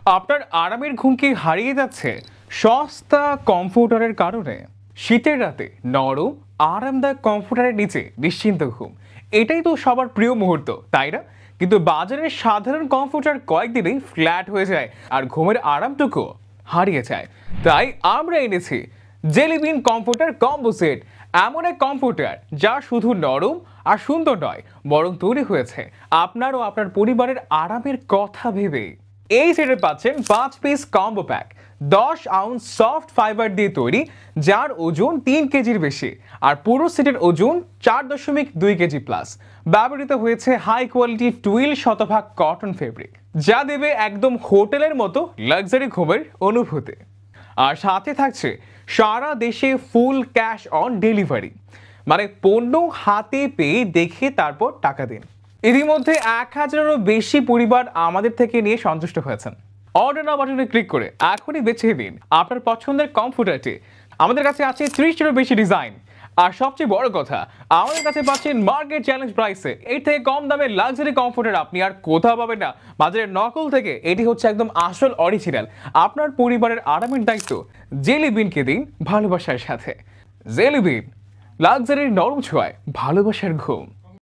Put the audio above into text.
আপনার আরামের ঘুম কি হারিয়ে যাচ্ছে সস্তা কমফোর্টারের কারণে? শীতের রাতে নরম আরামদায়ক কমফোর্টারের নিচে নিশ্চিন্ত ঘুম, এটাই তো সবার প্রিয় মুহূর্ত, তাই না? কিন্তু বাজারের সাধারণ কমফোর্টার কয়েকদিনেই ফ্ল্যাট হয়ে যায় আর ঘুমের আরামটুকু হারিয়ে যায়। তাই আমরা এনেছি জেলিবিন কমফোর্টার কম্বো সেট, এমন এক কমফোর্টার যা শুধু নরম আর সুন্দর নয়, বরং তৈরি হয়েছে আপনার ও আপনার পরিবারের আরামের কথা ভেবে। এই সেটে পাচ্ছেন 5 piece combo pack, 10 ounce soft fibre দিয়ে তৈরি, যার ওজন 3 কেজির বেশি, আর পুরো সেটের ওজন 4.2 কেজি প্লাস। ব্যবহৃত হয়েছে হাই কোয়ালিটি টুইল শতভাগ কটন ফেব্রিক, যা দেবে একদম হোটেলের মতো লাক্সারি ঘুমের অনুভূতি। আর সাথে থাকছে সারা দেশে ফুল ক্যাশ অন ডেলিভারি, মানে পণ্য হাতে পেয়ে দেখে তারপর টাকা দিন। ইতিমধ্যে 1000-এরও বেশি পরিবার আমাদের থেকে নিয়ে সন্তুষ্ট হয়েছেন। অর্ডার নাও বাটনে ক্লিক করে এখনই বেছে নিন আপনার পছন্দের কমফোর্টারটি। আমাদের কাছে আছে 30-এরও বেশি ডিজাইন, আর সবচেয়ে বড় কথা, আমাদের কাছে পাচ্ছেন মার্কেট চ্যালেঞ্জ প্রাইসে। এর থেকে কম দামে লাক্সারি কমফোর্টার আপনি আর কোথাও পাবেন না বাজারের নকল থেকে। এটি হচ্ছে একদম আসল অরিজিনাল। আপনার পরিবারের আরামের দায়িত্ব জেলিবিনকে দিন ভালোবাসার সাথে। জেলিবিন, লাক্সারির নরম ছোঁয়ায় ভালোবাসার ঘুম।